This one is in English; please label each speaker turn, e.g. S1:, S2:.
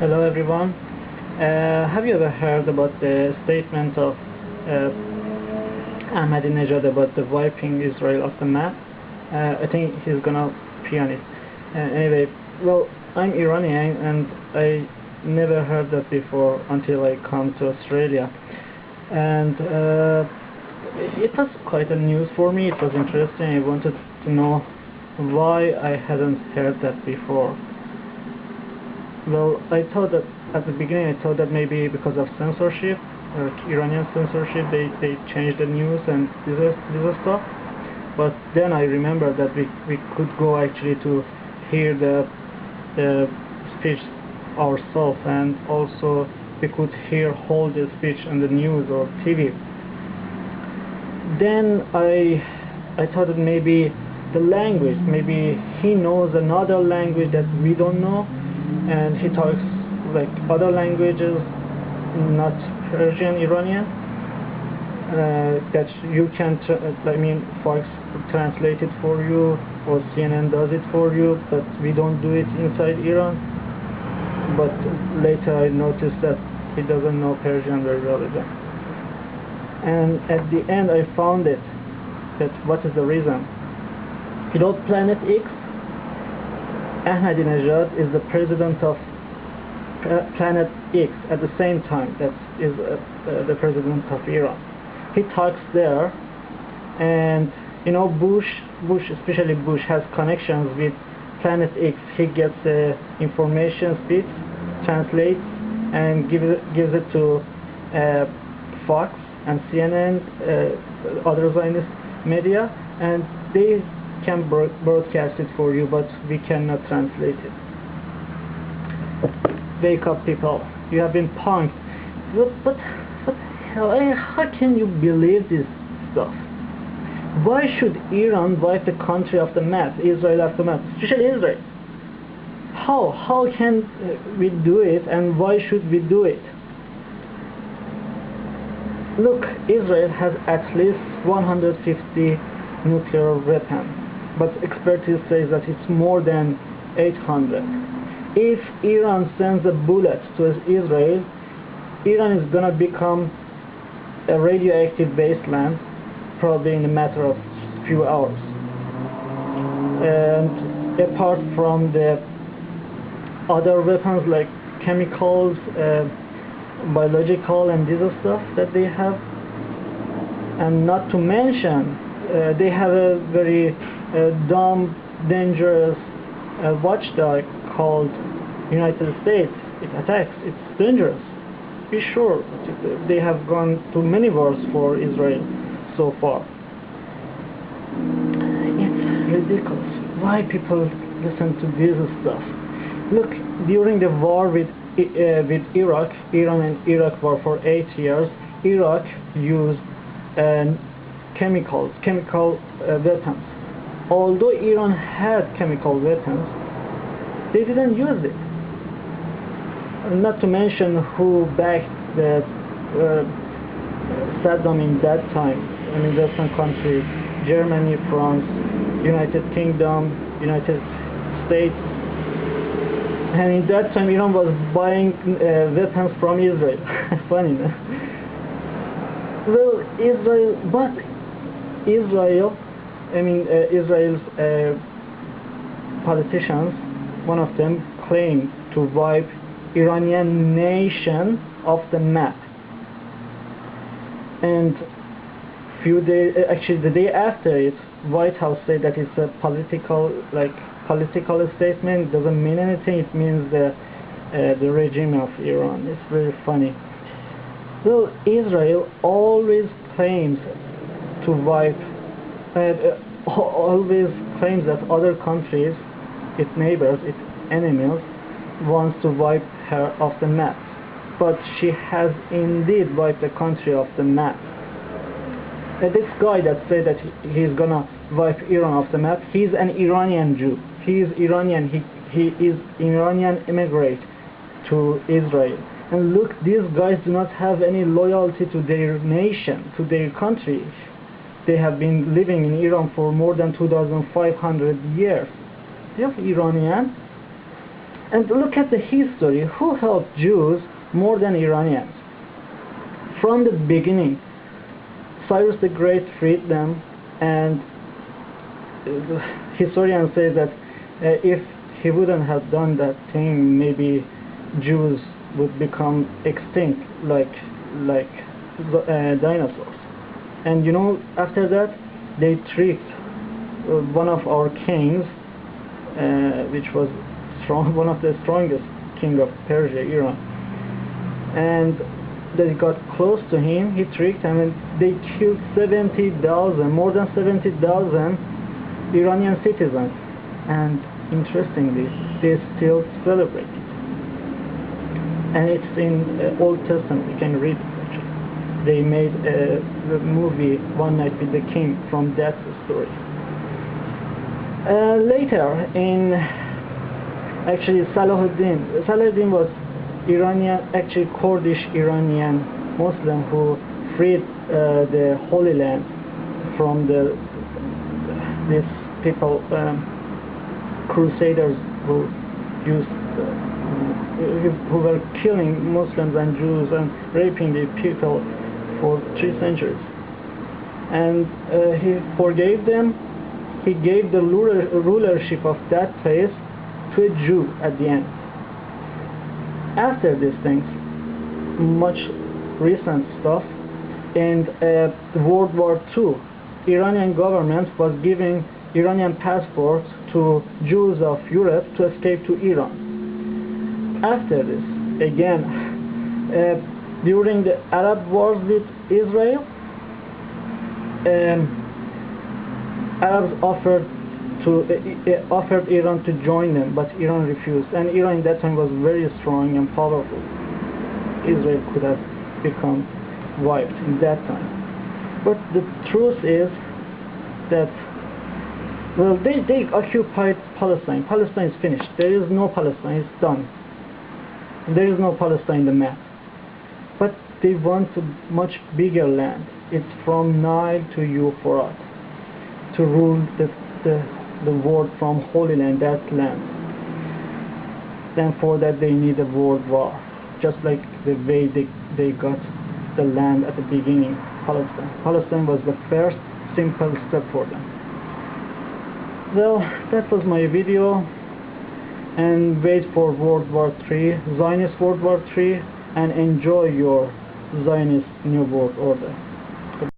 S1: Hello everyone. Have you ever heard about the statement of Ahmadinejad about the wiping Israel off the map? I think he's gonna pee on it. Anyway, well, I'm Iranian and I never heard that before until I come to Australia. And it was quite a news for me. It was interesting. I wanted to know why I hadn't heard that before. Well, I thought that at the beginning, I thought that maybe because of censorship, Iranian censorship, they changed the news and this stuff. But then I remember that we could go actually to hear the speech ourselves, and also we could hear whole the speech on the news or TV. Then I thought that maybe the language, maybe he knows another language that we don't know, and he talks like other languages, not Persian, Iranian, that you can, Fox translate it for you, or CNN does it for you, but we don't do it inside Iran. But later I noticed that he doesn't know Persian very well either. And at the end I found it, that what is the reason? You know, Planet X, Ahmadinejad is the president of Planet X at the same time that is the president of Iran. He talks there, and you know, Bush, especially Bush, has connections with Planet X. He gets information, speaks, translates, and gives it to Fox and CNN, other Zionist media, and they can broadcast it for you, but we cannot translate it. Wake up, people! You have been punked. But hell, how can you believe this stuff? Why should Iran wipe the country off the map, Israel off the map, especially Israel? How can we do it, and why should we do it? Look, Israel has at least 150 nuclear weapons, but expertise says that it's more than 800. If Iran sends a bullet to Israel, Iran is gonna become a radioactive wasteland probably in a matter of few hours. And apart from the other weapons like chemicals, biological and this stuff that they have, and not to mention they have a very dumb, dangerous watchdog called United States. It attacks. It's dangerous. Be sure. They have gone to many wars for Israel so far. It's ridiculous. Why people listen to this stuff? Look, during the war with Iraq, Iran and Iraq war for 8 years, Iraq used chemical weapons. Although Iran had chemical weapons, they didn't use it. Not to mention who backed the Saddam in that time. I mean, Western countries, Germany, France, United Kingdom, United States. And in that time, Iran was buying weapons from Israel. Funny, no? Well, Israel's politicians, one of them claimed to wipe Iranian nation off the map. And the day after it, White House said that it's a political statement. It doesn't mean anything. It means the regime of Iran. It's very funny. Well, Israel always claims to wipe, always claims that other countries, its neighbors, its enemies, wants to wipe her off the map. But she has indeed wiped the country off the map. This guy that said that he's gonna wipe Iran off the map, he's an Iranian Jew. He is Iranian. He is Iranian immigrant to Israel. And look, these guys do not have any loyalty to their nation, to their country. They have been living in Iran for more than 2,500 years. They are Iranian. And look at the history. Who helped Jews more than Iranians? From the beginning, Cyrus the Great freed them, and historians say that if he wouldn't have done that thing, maybe Jews would become extinct like dinosaurs. And you know, after that, they tricked one of our kings, which was one of the strongest king of Persia, Iran, and they got close to him. He tricked him, and they killed 70,000, more than 70,000 Iranian citizens. And interestingly, they still celebrate it. And it's in Old Testament. You can read it actually. They made a movie, One Night with the King, from that story. Later, in actually Salahuddin was Iranian, actually Kurdish Iranian Muslim who freed the Holy Land from these people, crusaders who were killing Muslims and Jews and raping the people for 3 centuries. And he forgave them. He gave the rulership of that place to a Jew at the end. After these things, much recent stuff, in World War II, Iranian government was giving Iranian passports to Jews of Europe to escape to Iran. After this, again, during the Arab wars with Israel, Arabs offered Iran to join them, but Iran refused. And Iran in that time was very strong and powerful. Israel could have become wiped in that time. But the truth is that, well, they occupied Palestine. Palestine is finished. There is no Palestine. It's done. There is no Palestine in the map. But they want a much bigger land. It's from Nile to Euphrates, to rule the world from Holy Land, that land. And for that they need a world war, just like the way they got the land at the beginning, Palestine. Palestine was the first simple step for them. Well, that was my video, and wait for World War III, Zionist World War III, and enjoy your Zionist New World Order.